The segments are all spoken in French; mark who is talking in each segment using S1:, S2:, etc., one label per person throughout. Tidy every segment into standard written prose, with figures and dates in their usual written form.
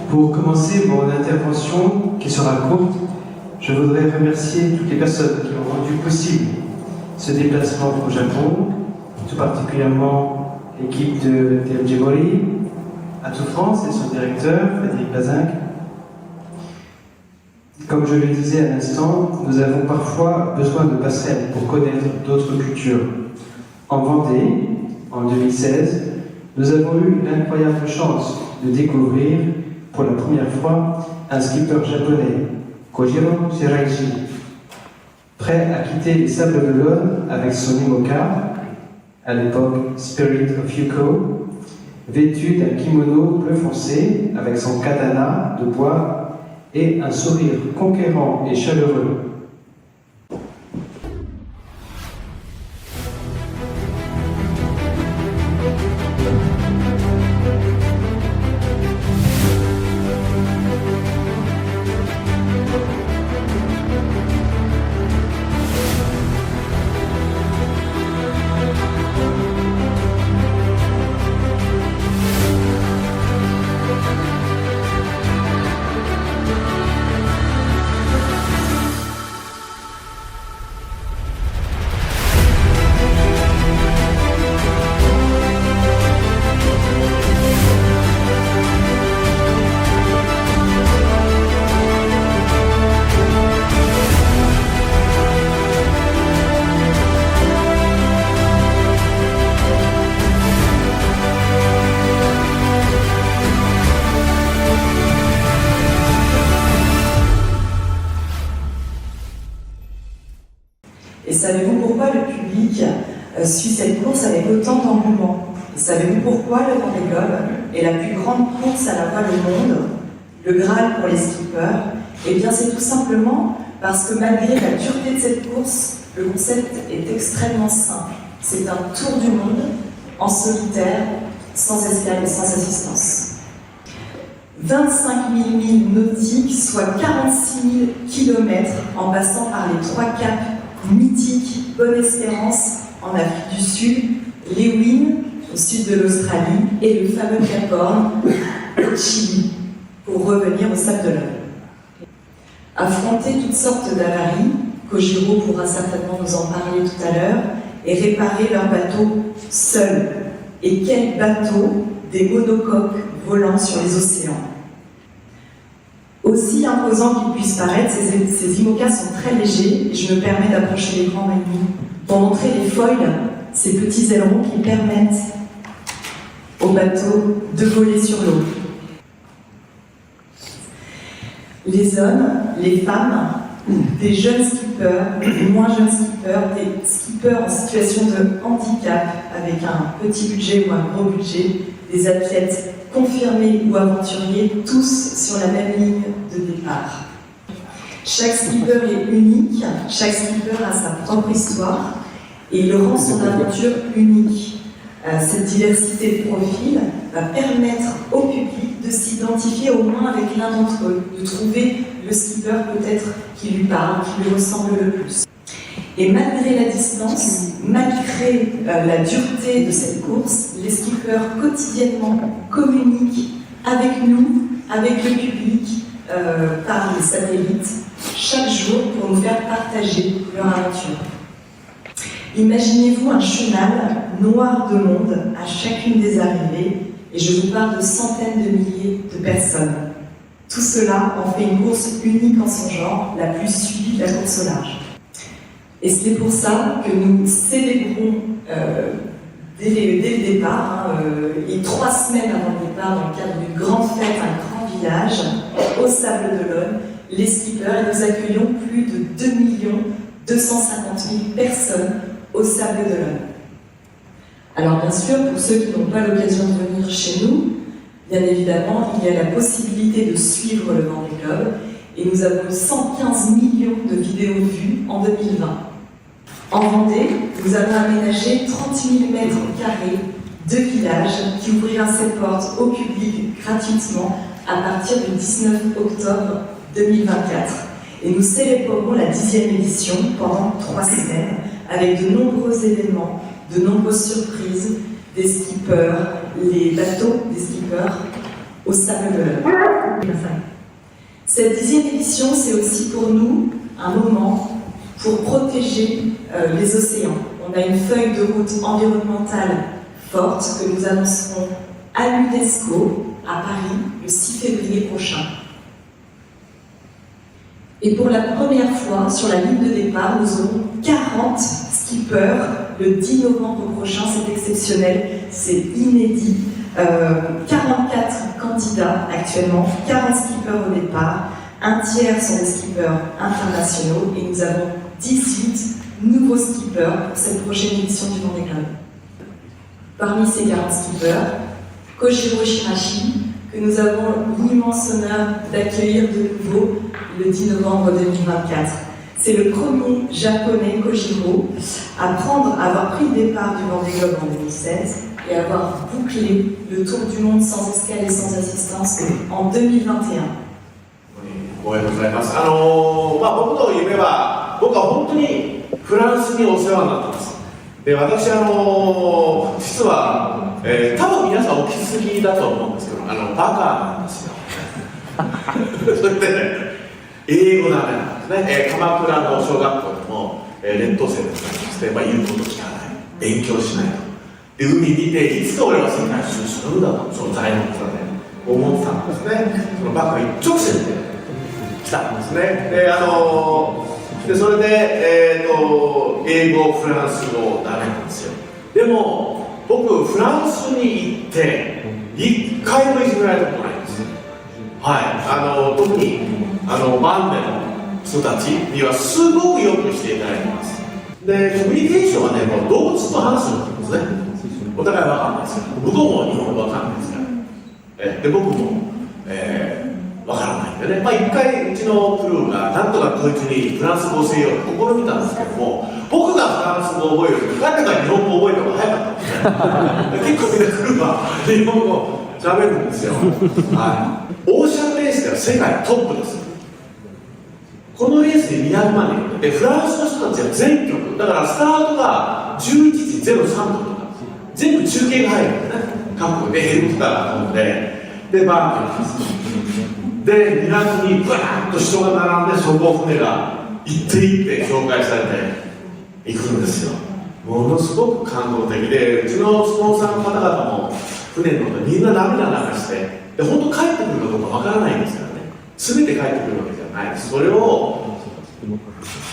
S1: Pour commencer mon intervention, qui sera courte, je voudrais remercier toutes les personnes qui ont rendu possible ce déplacement au Japon, tout particulièrement l'équipe de TMG Mori, Atout France et son directeur, Frédéric Bazinck. Comme je le disais à l'instant, nous avons parfois besoin de passerelles pour connaître d'autres cultures. En Vendée, en 2016, nous avons eu l'incroyable chance de découvrir pour la première fois un skipper japonais, Kojiro Shiraishi, prêt à quitter les sables d'Olonne avec son IMOCA, à l'époque Spirit of Yuko, vêtu d'un kimono bleu foncé avec son katana de bois et un sourire conquérant et chaleureux.
S2: Et savez-vous pourquoi le public suit cette course avec autant d'engouement? Et savez-vous pourquoi le Vendée Globe est la plus grande course à la voile au monde, le Graal pour les skippers? Eh bien, c'est tout simplement parce que malgré la dureté de cette course, le concept est extrêmement simple. C'est un tour du monde en solitaire, sans escale et sans assistance. 25 000 milles nautiques, soit 46 000 kilomètres en passant par les trois caps mythiques Bonne-Espérance en Afrique du Sud, Leeuwin au sud de l'Australie et le fameux Cap Horn au Chili, pour revenir au Sable d'Olonne. Affronter toutes sortes d'avaries, Kojiro pourra certainement nous en parler tout à l'heure, et réparer leurs bateaux seuls. Et quels bateaux, des monocoques volant sur les océans. Aussi imposants qu'ils puissent paraître, ces IMOCA sont très légers et je me permets d'approcher l'écran maintenant pour montrer les foils, ces petits ailerons qui permettent au bateau de voler sur l'eau. Les hommes, les femmes, des jeunes skippers, des moins jeunes skippers, des skippers en situation de handicap avec un petit budget ou un gros budget, des athlètes confirmés ou aventuriers, tous sur la même ligne de départ. Chaque skipper est unique, chaque skipper a sa propre histoire et il rend son aventure unique. Cette diversité de profils va permettre au public de s'identifier au moins avec l'un d'entre eux, de trouver le skipper peut-être qui lui parle, qui lui ressemble le plus. Et malgré la distance, malgré la dureté de cette course, les skippers quotidiennement communiquent avec nous, avec le public, par les satellites, chaque jour pour nous faire partager leur aventure. Imaginez-vous un chenal noir de monde à chacune des arrivées, et je vous parle de centaines de milliers de personnes. Tout cela en fait une course unique en son genre, la plus suivie de la course au large. Et c'est pour ça que nous célébrons dès le départ, et 3 semaines avant le départ, dans le cadre d'une grande fête, un grand village, au Sable d'Olonne, les skippers, et nous accueillons plus de 2 250 000 personnes au Sable d'Olonne. Alors bien sûr, pour ceux qui n'ont pas l'occasion de venir chez nous, bien évidemment, il y a la possibilité de suivre le Vendée Globe, et nous avons 115 millions de vidéos vues en 2020. En Vendée, nous avons aménagé 30 000 mètres carrés de village qui ouvrira ses portes au public gratuitement à partir du 19 octobre 2024. Et nous célébrerons la 10e édition pendant 3 semaines avec de nombreux événements, de nombreuses surprises, des skippers, les bateaux des skippers au sable de l'Eure. Cette 10e édition, c'est aussi pour nous un moment pour protéger les océans. On a une feuille de route environnementale forte que nous annoncerons à l'UNESCO à Paris le 6 février prochain. Et pour la première fois, sur la ligne de départ, nous aurons 40 skippers le 10 novembre prochain. C'est exceptionnel, c'est inédit. 44 candidats actuellement, 40 skippers au départ, un tiers sont des skippers internationaux et nous avons 18 nouveaux skippers pour cette prochaine édition du Vendée Globe. Parmi ces 40 skippers, Kojiro Shirashi, que nous avons l'immense honneur d'accueillir de nouveau le 10 novembre 2024. C'est le premier japonais Kojiro à avoir pris le départ du Vendée Globe en 2016 et avoir bouclé le tour du monde sans escale et sans assistance en 2021.
S3: おはようございます。僕の夢は、僕は本当にフランスにお世話になってます。で、私実は、多分皆さんお気づきだと思うんですけど、バカなんですよ。それでね、英語ダメなんですね。鎌倉の小学校でも、劣等生だったりして、言うこと聞かない、勉強しないと。で、海見て、いつか俺は世界一周するんだと、その材木座で思ってたんですね。そのバカ一直線で来たんですね。でそれで、英語、フランス語ダメなんですよ。でも、僕、フランスに行って、一回もいじめられたことないんです。はい。特に、バンデの人たちにはすごくよくしていただいてます。で、コミュニケーションはね、もう動物と話すんですね。お互い分かんないですから、向こうも日本語分かんないですから、で僕も、分からないんでね、一回うちのクルーがなんとかこいつにフランス語を教えようと試みたんですけども、僕がフランス語を覚えるより彼が日本語を覚えた方が早かったんですね。結構みんなクルーは日本語喋るんですよ。はい、オーシャンレースでは世界トップです。このレースで200万人で、フランスの人たちは全局だから、スタートが11時03分とか全部中継が入るんですね。韓国でヘリコプターが飛んで、バーンってで、港にブワーッと人が並んで、そこを船が行って紹介されていくんですよ。ものすごく感動的で、うちのスポンサーの方々も船に乗ってみんな涙流して、で本当帰ってくるかどうかわからないんですからね。全て帰ってくるわけじゃないです。それを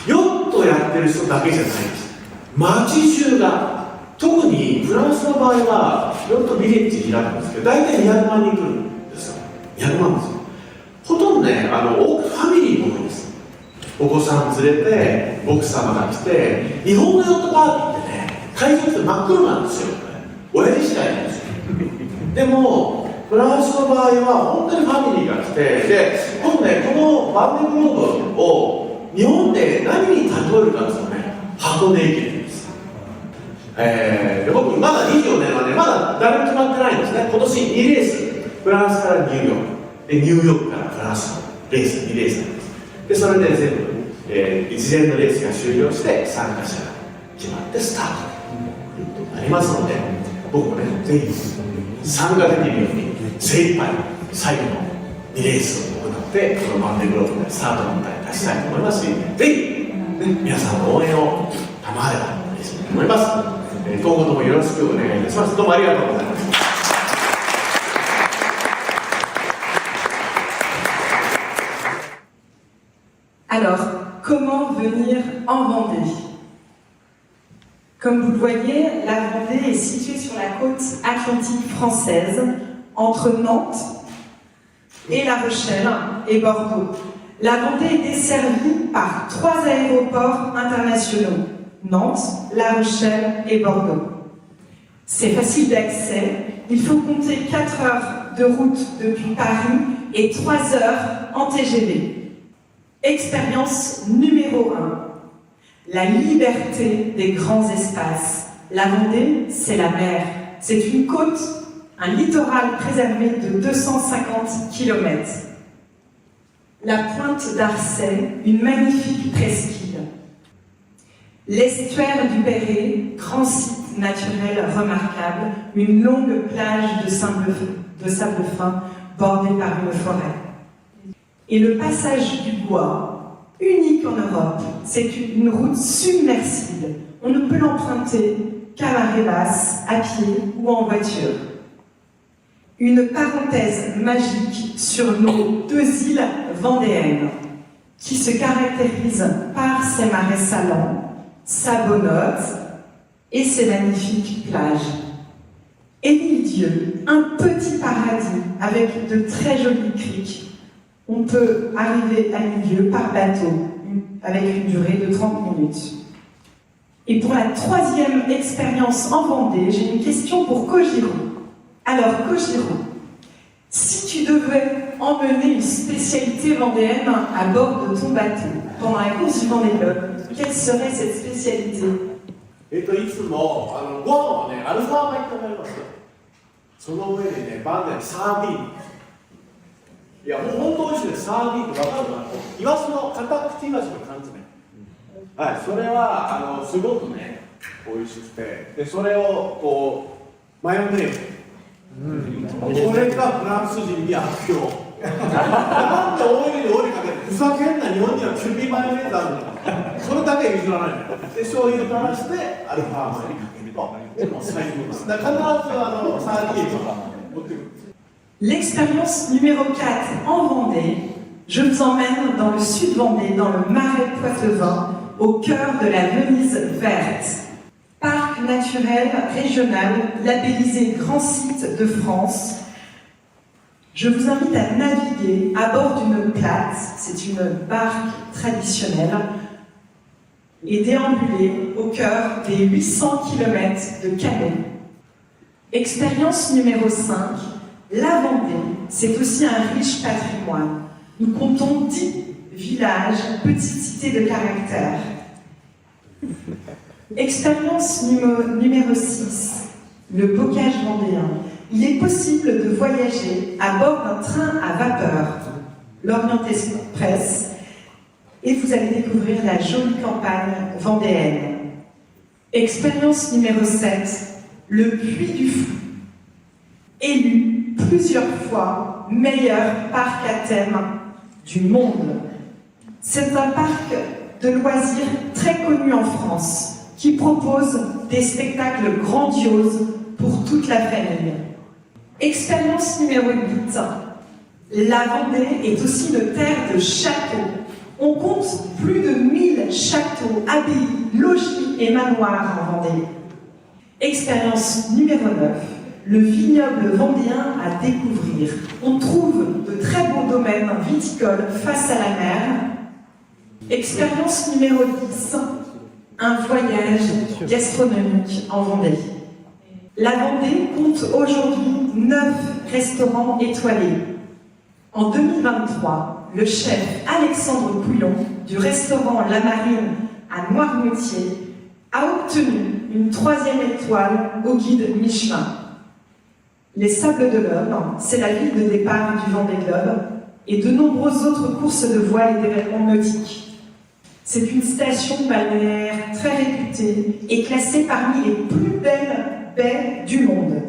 S3: ヨットやってる人だけじゃないです。街中が、特にフランスの場合はヨットビレッジ開くんですけど、大体200万人来るんですよ。200万ですよ。ほとんどね、ファミリーも多いです。お子さん連れて、奥様が来て、日本のヨットパーティーってね、会場って真っ黒なんですよ。親父しかいないんですよ。でも、フランスの場合は本当にファミリーが来て、で、今度ね、このバンデグローブを日本で何に例えるかっていうとね、箱根駅伝です。で僕、まだ24年はね、まだ誰も決まってないんですね。今年2レース、フランスからニューヨーク。でニューヨークからフランスのレース2レースなんです。でそれで全部、一連のレースが終了して参加者が決まってスタートとなりますので、僕もねぜひ参加できるように精一杯最後の2レースを行ってこのバンデグローブでスタートの舞台に立ちたいと思いますし、ぜひ、皆さんの応援を賜れば嬉しいと思います。今後ともよろしくお願いいたします。どうもありがとうございます。
S2: Alors, comment venir en Vendée? Comme vous le voyez, la Vendée est située sur la côte atlantique française, entre Nantes et La Rochelle et Bordeaux. La Vendée est desservie par 3 aéroports internationaux, Nantes, La Rochelle et Bordeaux. C'est facile d'accès, il faut compter 4 heures de route depuis Paris et 3 heures en TGV. Expérience numéro 1, la liberté des grands espaces. La Vendée, c'est la mer. C'est une côte, un littoral préservé de 250 km. La pointe d'Arcet, une magnifique presqu'île. L'estuaire du Perret, grand site naturel remarquable, une longue plage de sable fin bordée par une forêt. Et le passage du bois, unique en Europe, c'est une route submersible. On ne peut l'emprunter qu'à marée basse, à pied ou en voiture. Une parenthèse magique sur nos 2 îles vendéennes, qui se caractérisent par ses marais salants, sa bonne hôte et ses magnifiques plages. Et l'île-Dieu, un petit paradis avec de très jolies criques. On peut arriver à l'île-Dieu par bateau, avec une durée de 30 minutes. Et pour la 3e expérience en Vendée, j'ai une question pour Kojiro. Alors Kojiro, si tu devais emmener une spécialité vendéenne à bord de ton bateau pendant la course du Vendée Globe, quelle serait cette spécialité?
S3: いつもご飯はね、アルファ米って思います。その上にね、バンデンサーディーン。いや、もう本当美味しいです。サーディーンって分かるかな？イワシの片口イワシの缶詰。はい、それはすごくね、美味しくて、でそれをこうマヨネーズ。これがフランス人に悪評。なんでオイルにオイルかけて、ふざけんな、日本にはキューピーマヨネーズあるんだ。それだけは譲らないんだよ。で、醤油垂らしてアルファ米にかけると、もう最高です。だから必ずサーディーンを持ってくる。
S2: L'expérience numéro 4 en Vendée, je vous emmène dans le sud Vendée, dans le Marais Poitevin, au cœur de la Venise verte. Parc naturel régional labellisé Grand Site de France. Je vous invite à naviguer à bord d'une plate, c'est une barque traditionnelle, et déambuler au cœur des 800 km de Calais. Expérience numéro 5, la Vendée, c'est aussi un riche patrimoine. Nous comptons 10 villages, petites cités de caractère. Expérience numéro 6, le bocage vendéen. Il est possible de voyager à bord d'un train à vapeur, l'Orient Express, et vous allez découvrir la jolie campagne vendéenne. Expérience numéro 7, le Puy du Fou, élu plusieurs fois meilleur parc à thème du monde. C'est un parc de loisirs très connu en France, qui propose des spectacles grandioses pour toute la famille. Expérience numéro 8. La Vendée est aussi une terre de châteaux. On compte plus de 1000 châteaux, abbayes, logis et manoirs en Vendée. Expérience numéro 9. Le vignoble vendéen à découvrir. On trouve de très beaux domaines viticoles face à la mer. Expérience numéro 10. Un voyage gastronomique en Vendée. La Vendée compte aujourd'hui 9 restaurants étoilés. En 2023, le chef Alexandre Pouillon du restaurant La Marine à Noirmoutier a obtenu une 3e étoile au guide Michelin. Les Sables de l'Homme, c'est la ville de départ du Vendée Globe et de nombreuses autres courses de voile et d'événements nautiques. C'est une station balnéaire très réputée et classée parmi les plus belles baies du monde.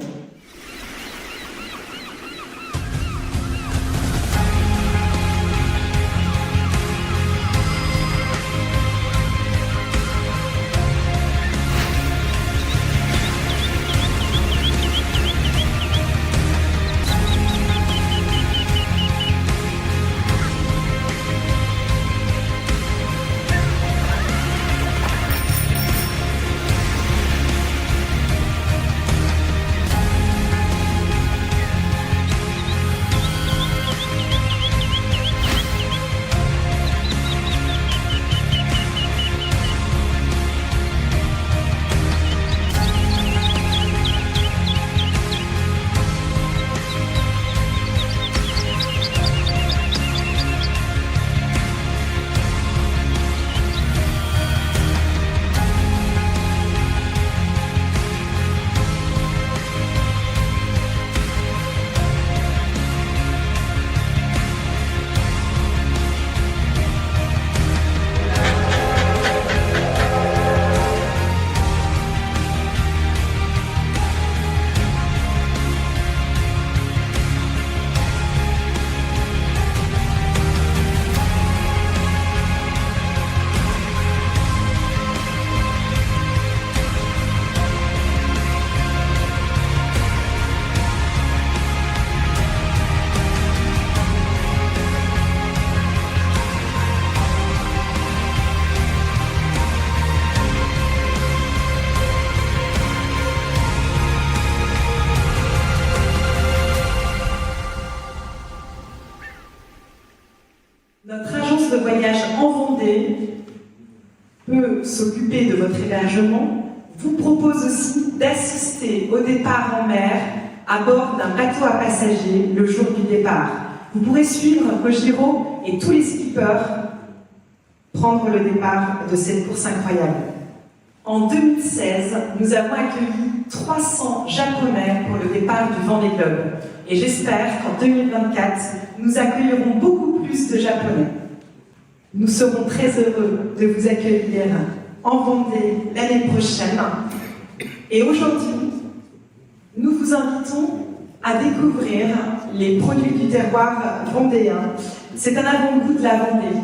S2: Notre agence de voyage en Vendée peut s'occuper de votre hébergement, vous propose aussi d'assister au départ en mer à bord d'un bateau à passagers le jour du départ. Vous pourrez suivre Kojiro et tous les skippers prendre le départ de cette course incroyable. En 2016, nous avons accueilli 300 Japonais pour le départ du Vendée Globe. Et j'espère qu'en 2024, nous accueillerons beaucoup plus de Japonais. Nous serons très heureux de vous accueillir en Vendée l'année prochaine. Et aujourd'hui, nous vous invitons à découvrir les produits du terroir vendéen. C'est un avant-goût de la Vendée.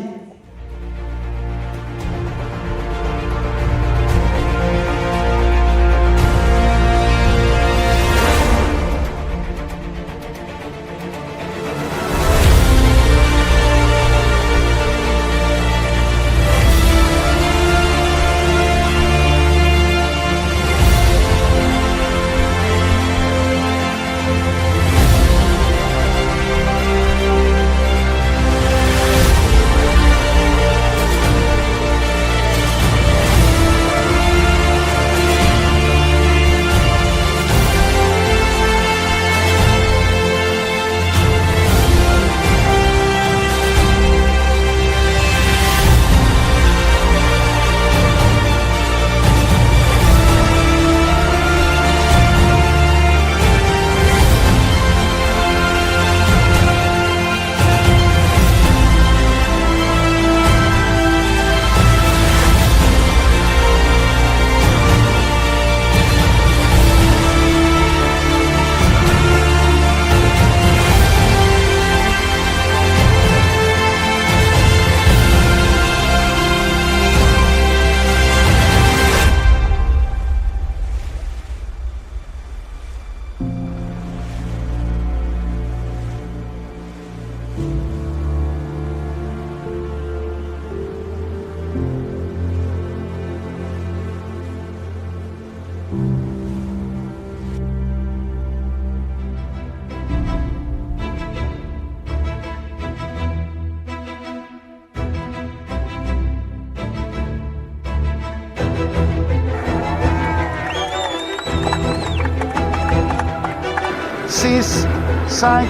S4: Six, 5,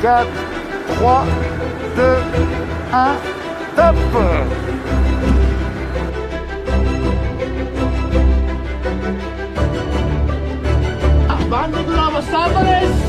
S4: 4, 3, 2, 1, top!バンドドラマスタートです。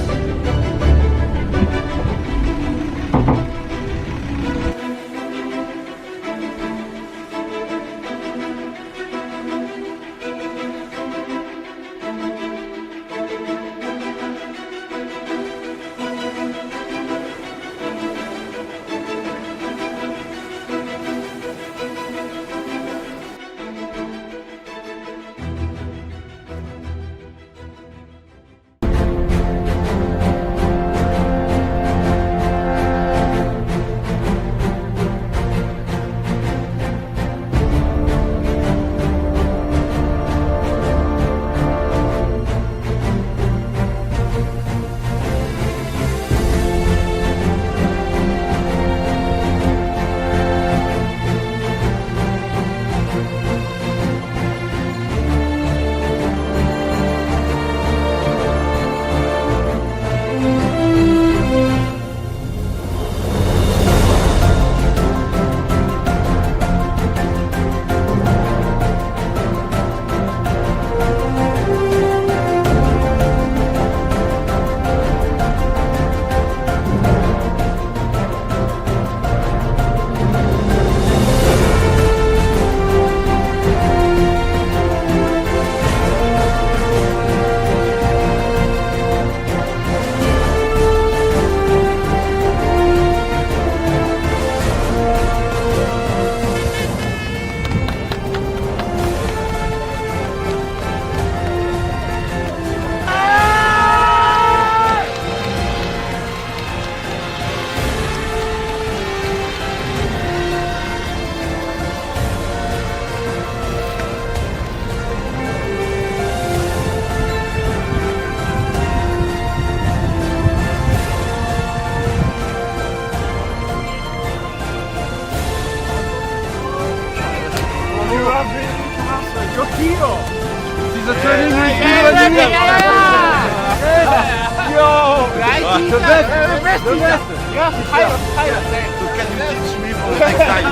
S4: The best teacher. Yeah, higher.
S5: So can you teach me for the next time?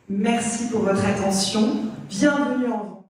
S2: Merci pour votre attention. Bienvenue en